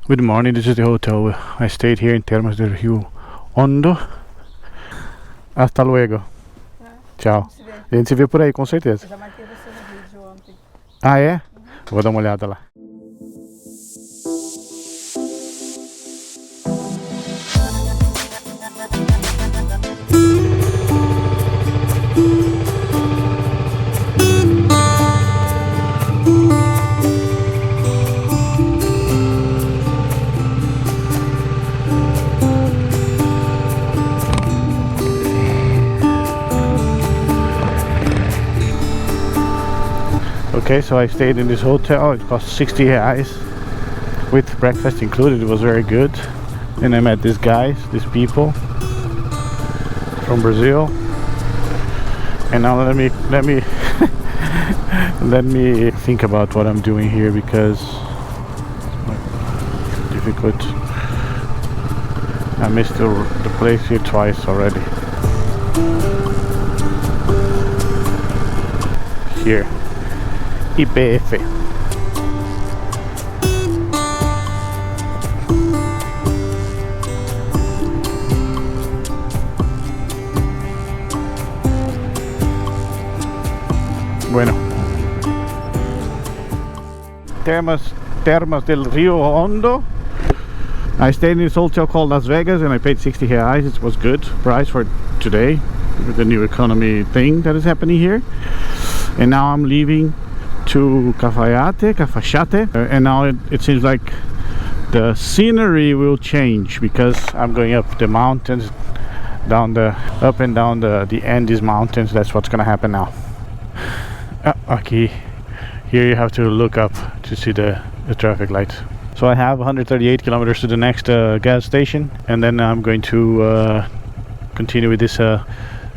Good morning, this is the hotel. I stayed here in Termas de Rio Hondo. Hasta luego. Tchau. A gente se vê por aí, com certeza. Eu já marquei você no vídeo ontem. Ah, é? Vou dar uma olhada lá. Okay, so I stayed in this hotel. It cost 60 reais with breakfast included. It was very good. And I met these guys, these people from Brazil. And now let me let me think about what I'm doing here, because it's difficult. I missed the place here twice already. Here. IPF. Bueno. Termas del Rio Hondo. I stayed in this hotel called Las Vegas and I paid 60 reais. It was good price for today with the new economy thing that is happening here. And now I'm leaving to Cafayte, and now it seems like the scenery will change because I'm going up the mountains, up and down the Andes mountains. That's what's gonna happen now. Okay, here you have to look up to see the traffic light. So I have 138 kilometers to the next gas station, and then I'm going to continue with this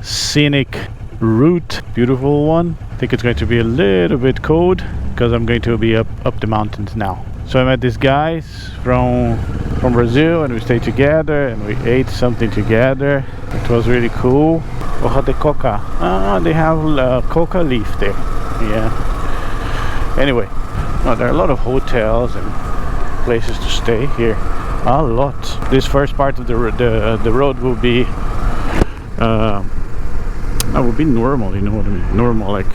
scenic route, beautiful one. I think it's going to be a little bit cold because I'm going to be up the mountains now. So I met these guys from Brazil and we stayed together and we ate something together. It was really cool. Hoja de coca. They have coca leaf there. Yeah. Anyway, there are a lot of hotels and places to stay here. A lot. This first part of the road will be that would be normal, you know what I mean? Normal, like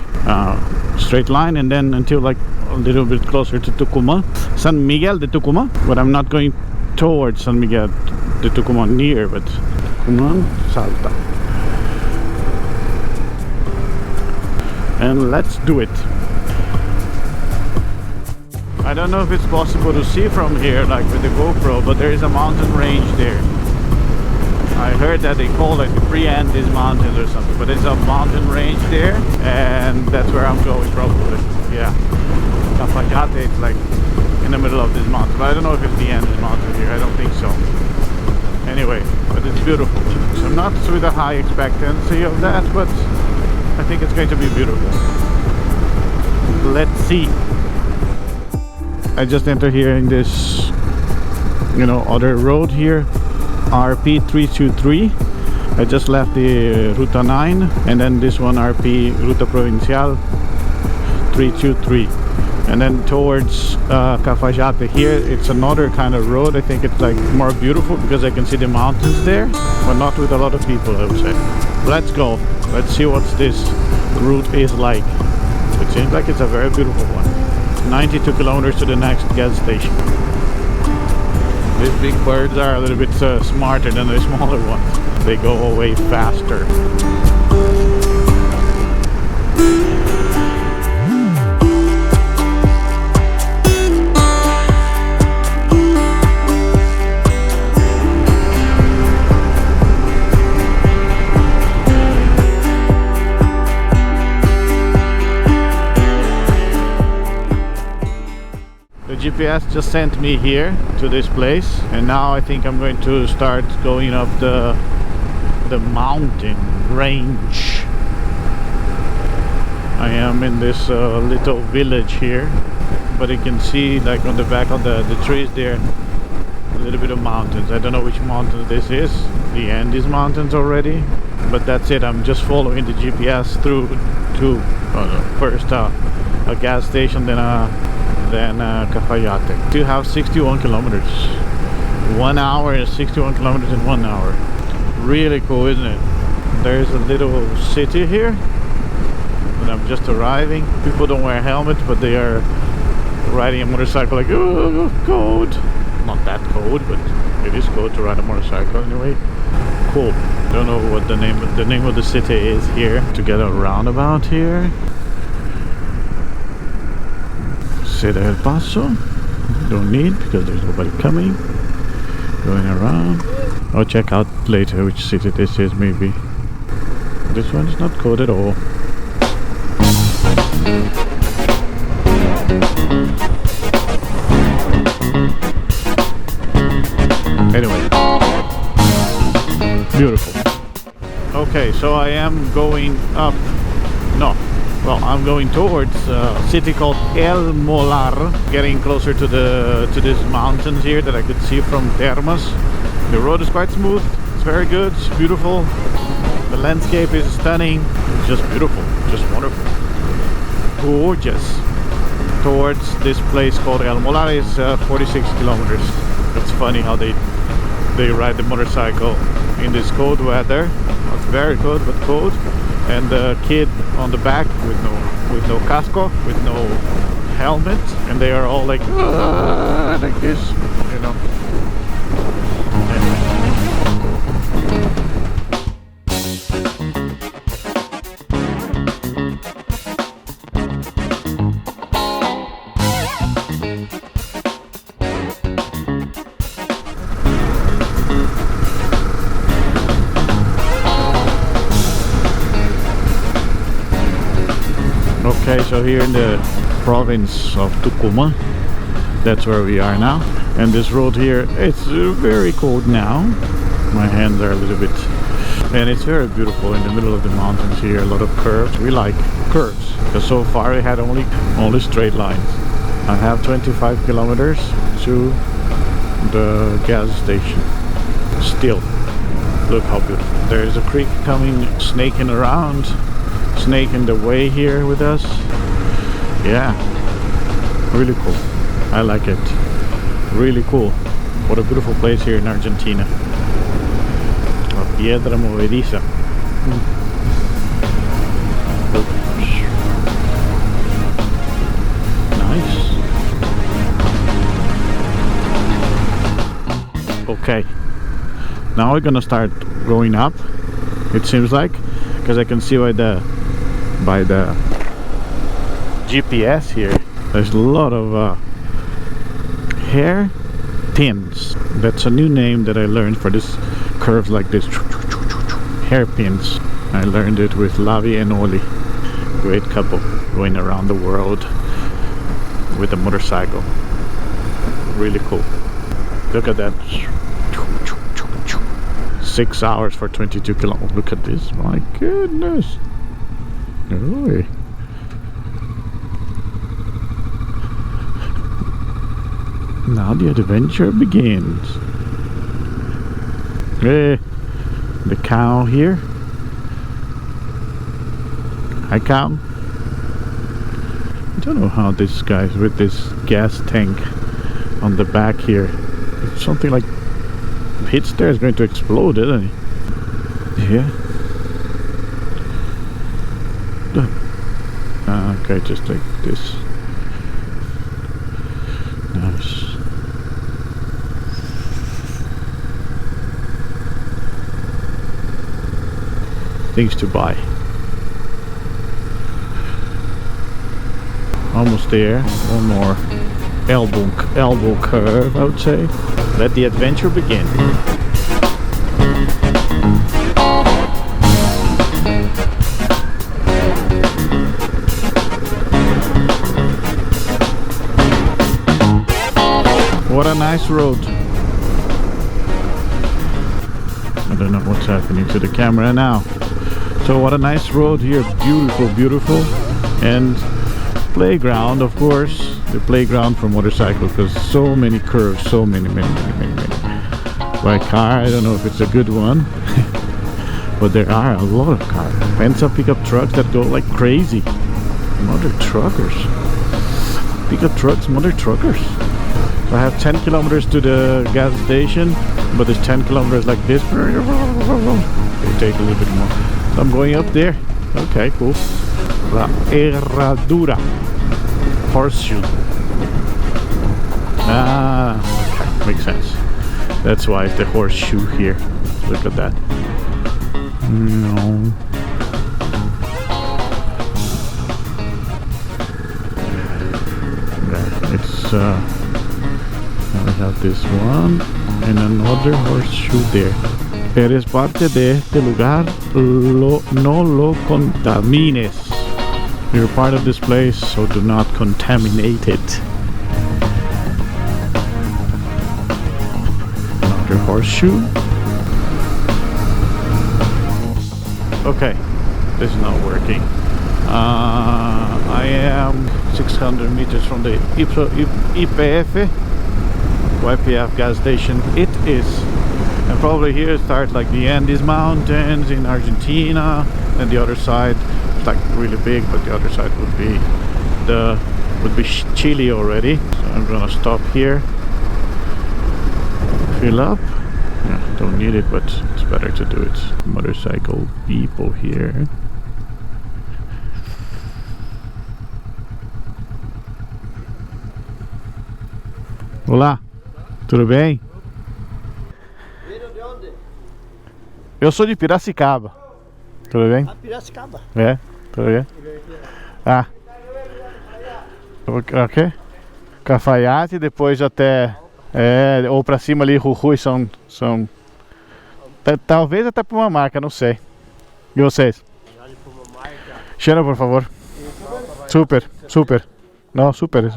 straight line, and then until like a little bit closer to Tucumán, San Miguel de Tucumán. But I'm not going towards San Miguel de Tucumán near, but Tucumán, Salta. And let's do it. I don't know if it's possible to see from here, like with the GoPro, but there is a mountain range there. I heard that they call it the Pre-Andes Mountains or something, but it's a mountain range there, and that's where I'm going probably. Yeah, Cafayte, it's like in the middle of this mountain, but I don't know if it's the Andes Mountain here. I don't think so. Anyway, but it's beautiful. So I'm not with a high expectancy of that, but I think it's going to be beautiful. Let's see. I just entered here in this, other road here. RP 323. I just left the Ruta 9 and then this one RP Ruta Provincial 323, and then towards Cafayte here it's another kind of road. I think it's like more beautiful because I can see the mountains there, but not with a lot of people, I would say. Let's go. Let's see what this route is like. It seems like it's a very beautiful one. 92 kilometers to the next gas station. These big birds are a little bit smarter than the smaller ones. They go away faster. GPS just sent me here to this place, and now I think I'm going to start going up the mountain range. I am in this little village here, but you can see like on the back of the trees there a little bit of mountains. I don't know which mountain this is, the Andes mountains already, but that's it. I'm just following the GPS through to first a gas station, then a than Cafayte. To have 61 kilometers. 1 hour and 61 kilometers in 1 hour. Really cool, isn't it? There's a little city here, but I'm just arriving. People don't wear helmets, but they are riding a motorcycle like, oh, cold. Not that cold, but it is cold to ride a motorcycle anyway. Cool. Don't know what the name of the city is here. To get a roundabout here. City del Paso. Don't need because there's nobody coming. Going around. I'll check out later which city this is, maybe. This one is not cold at all. Anyway, beautiful. Okay, so I am going up. No, well, I'm going towards a city called El Molar, getting closer to these mountains here that I could see from Termas. The road is quite smooth. It's very good. It's beautiful. The landscape is stunning. It's just beautiful. Just wonderful. Gorgeous. Towards this place called El Molar is 46 kilometers. It's funny how they ride the motorcycle in this cold weather. Not very cold, but cold. And the kid on the back with no casco, with no helmet, and they are all like this, you know. Okay, so here in the province of Tucumán, that's where we are now. And this road here, it's very cold now. My hands are a little bit... And it's very beautiful in the middle of the mountains here. A lot of curves. We like curves, because so far we had only straight lines. I have 25 kilometers to the gas station. Still, look how beautiful. There is a creek coming, snaking around. Snake in the way here with us. Yeah, really cool. I like it. Really cool. What a beautiful place here in Argentina. A piedra movediza. Nice. Okay, now we're gonna start going up, it seems like, because I can see by the GPS here, there's a lot of hairpins. That's a new name that I learned for this curves like this. Hairpins. I learned it with Lavi and Oli, great couple going around the world with a motorcycle. Really cool. Look at that. 6 hours for 22 kilometers. Look at this. My goodness. Really? Now the adventure begins. Hey, the cow here. Hi, cow. I don't know how this guy's with this gas tank on the back here. It's something like hits there is going to explode, isn't it? Yeah. Okay, just like this. Nice. Things to buy. Almost there. One more elbow curve, I would say. Let the adventure begin. What a nice road. I don't know what's happening to the camera now. So what a nice road here. Beautiful, beautiful. And playground, of course. The playground for motorcycles, because so many curves, so many. By car, I don't know if it's a good one. But there are a lot of cars. Pensa pickup trucks that go like crazy. Mother truckers. Pickup trucks, mother truckers. So I have 10 kilometers to the gas station, but it's 10 kilometers like this. It take a little bit more. So I'm going up there. Okay, cool. La Herradura. Horseshoe. Ah, okay, makes sense. That's why it's the horseshoe here. Look at that. No. Yeah, it's now we have this one and another horseshoe there. Eres parte de este lugar, no lo contamines. You're part of this place, so do not contaminate it. Another horseshoe. Okay, this is not working. I am 600 meters from the YPF gas station. It is, and probably here starts like the Andes Mountains in Argentina, and the other side it's like really big, but the other side would be Chile already. So I'm gonna stop here, fill up. Yeah, don't need it, but it's better to do it. Motorcycle people here. Olá, tudo bem? De onde? Eu sou de Piracicaba. Tudo bem? Ah, Piracicaba. É, tudo bem? Ah. Ok? Cafayte, depois até... É, ou pra cima ali, Jujuy são talvez até pra uma marca, não sei. E vocês? Cheira, por favor. Super, super. Não, super.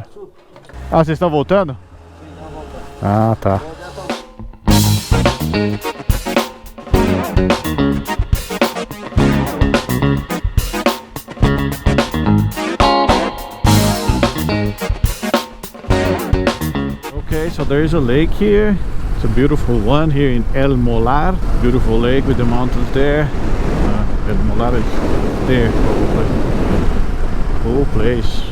Ah, vocês estão voltando? Ah, tá. Okay, so there is a lake here. It's a beautiful one here in El Molar. Beautiful lake with the mountains there. El Molar is there probably. Cool place.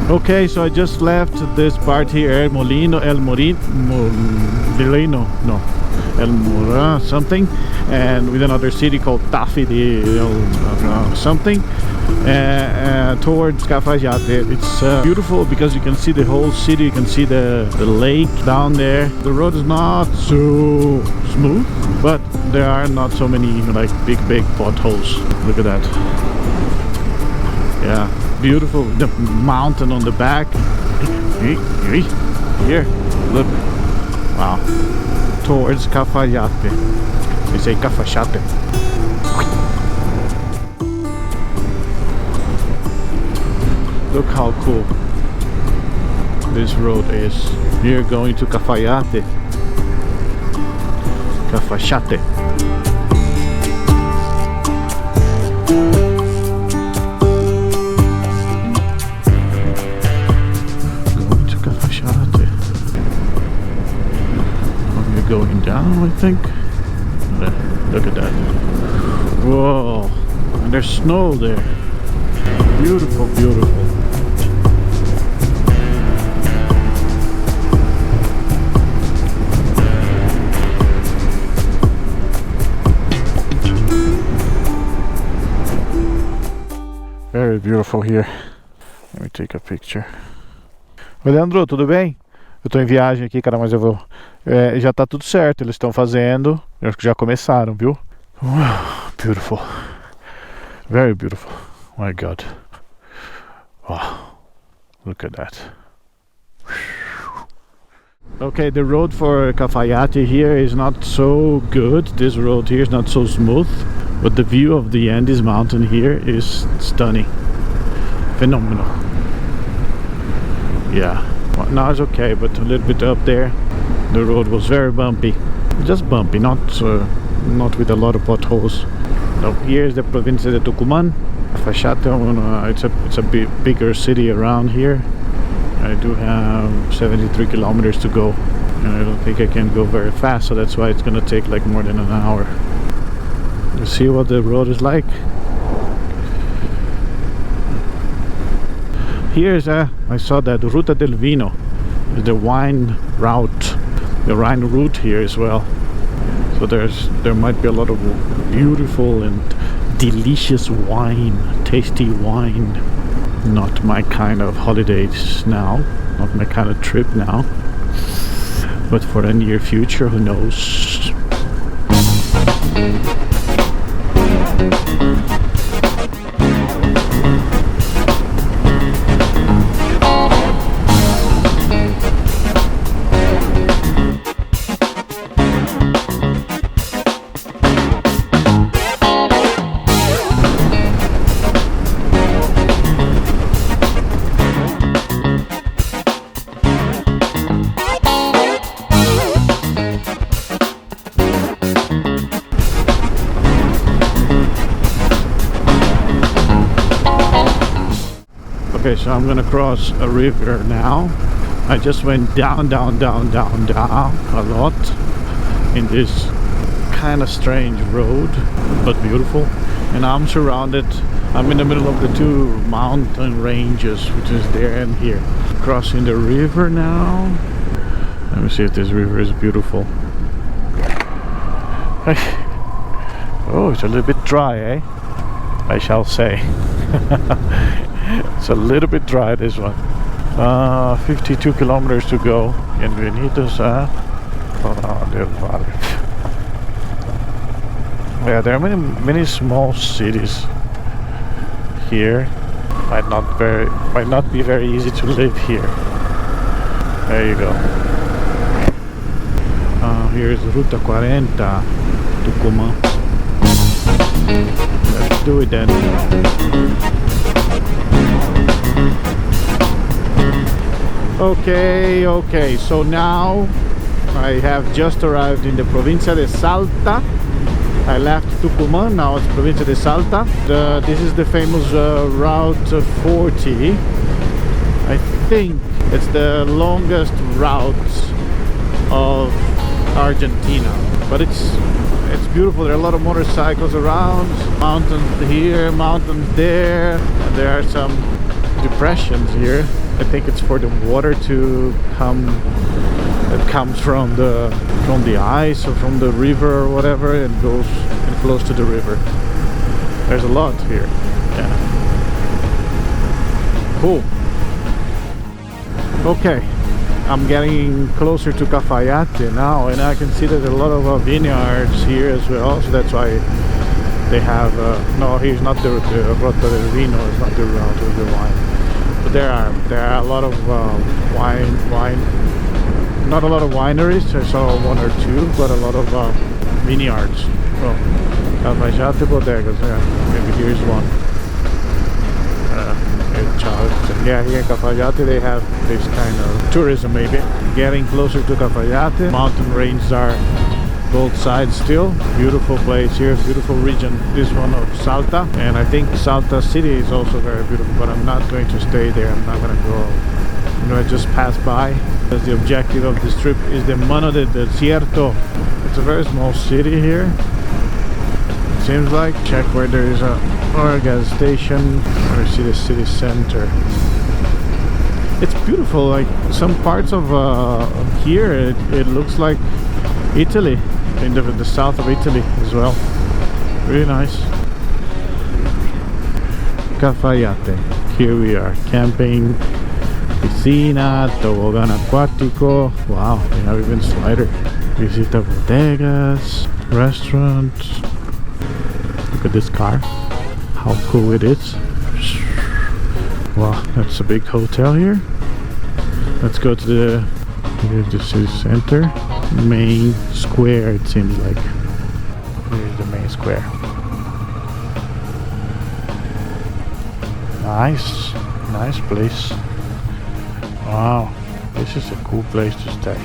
Okay, so I just left this part here, El Molino, something, and with another city called Tafi something, towards Cafayte. It's beautiful because you can see the whole city, you can see the lake down there. The road is not so smooth, but there are not so many like big potholes. Look at that. Yeah. Beautiful, the mountain on the back. Here, look. Wow. Towards Cafayte. They say Cafayte. Look how cool this road is. Here going to Cafayte. Cafayte. Going down, I think. Look at that. Whoa, and there's snow there. Beautiful, beautiful. Very beautiful here. Let me take a picture. Oi, Leandro, tudo bem? Eu tô em viagem aqui, cara, mas eu vou... já tá tudo certo, eles estão fazendo. Eu acho que já começaram, viu? Beautiful. Very beautiful. My God. Wow. Look at that. Okay, the road for Cafayte here is not so good. This road here is not so smooth. But the view of the Andes mountain here is stunning. Phenomenal. Yeah. Well, now it's okay, but a little bit up there the road was very bumpy. Just bumpy, not with a lot of potholes. So here is the provincia de Tucumán. Cafayte, it's a bigger city around here. I do have 73 kilometers to go, and I don't think I can go very fast, so that's why it's gonna take like more than an hour. You see what the road is like? Here's I saw that Ruta del Vino, the wine route, the wine route here as well. So there might be a lot of beautiful and delicious wine, tasty wine. Not my kind of holidays now, not my kind of trip now, but for the near future, who knows. Okay, so I'm gonna cross a river now. I just went down a lot in this kind of strange road, but beautiful. And I'm surrounded, I'm in the middle of the two mountain ranges, which is there and here. Crossing the river now. Let me see if this river is beautiful. Oh, it's a little bit dry, eh? I shall say. It's a little bit dry, this one. 52 kilometers to go. Bienvenidos a... Yeah, there are many small cities here. Might not be very easy to live here. There you go. Here's Ruta 40, Tucumán. Let's do it then. Okay, so now I have just arrived in the Provincia de Salta. I left Tucumán, now it's Provincia de Salta. This is the famous Route 40. I think it's the longest route of Argentina, but it's beautiful. There are a lot of motorcycles around, mountains here, mountains there, and there are some depressions here. I think it's for the water to come. It comes from the ice or from the river or whatever, and goes and flows to the river. There's a lot here. Yeah. Cool. Okay, I'm getting closer to Cafayte now, and I can see that there are a lot of vineyards here as well. So that's why they have. No, here's not the Ruta del Vino. It's not the route of the wine. But there are a lot of wine. Not a lot of wineries. I saw one or two, but a lot of vineyards. Well, Cafayte bodegas. Yeah, maybe here's one. Yeah, here in Cafayte they have this kind of tourism maybe. Getting closer to Cafayte. Mountain ranges are both sides still. Beautiful place here, beautiful region. This one of Salta, and I think Salta city is also very beautiful, but I'm not going to stay there. I'm not going to go. I'm going to just pass by, because the objective of this trip is the Mano de Desierto. It's a very small city here. It seems like. Check where there is a gas station. Or see the city center. It's beautiful. Like some parts of here, it looks like Italy, in the south of Italy as well. Really nice. Cafayte. Here we are, camping, piscina, tobogán acuático. Wow, they have even slider. Visita bodegas, restaurant. Look at this car. How cool it is. Wow, that's a big hotel here. Let's go to here's the city center. Main square, it seems like. Here's the main square. Nice place. Wow, this is a cool place to stay.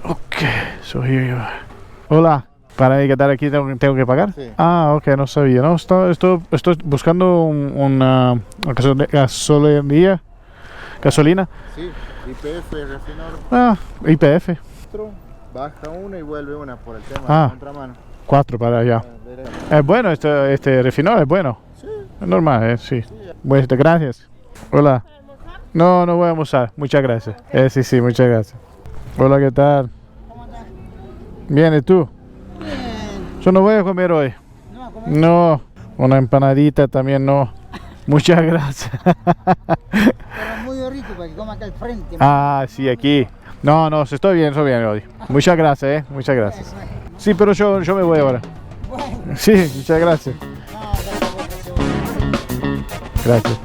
Okay, so here you are. Hola, Para etiquetar aquí tengo que pagar. Sí. Ah, ok, no sabía. No, estoy buscando una gasolina. Sí, IPF, refinador. Ah, IPF. Baja una y vuelve una por el tema Ah. de contramano. 4 para allá. Derecho. Es bueno, este refinador es bueno. Sí. Es normal, sí. Bueno, gracias. Hola. No, no voy a almorzar. Muchas gracias. Sí, muchas gracias. Hola, ¿qué tal? Bien, ¿y tú? Yo no voy a comer hoy. No, una empanadita también no. Muchas gracias. Pero muy rico para que coma acá al frente. Ah, sí, aquí. No, estoy bien hoy. Muchas gracias, muchas gracias. Sí, pero yo me voy ahora. Bueno, Sí, muchas gracias. gracias. Gracias.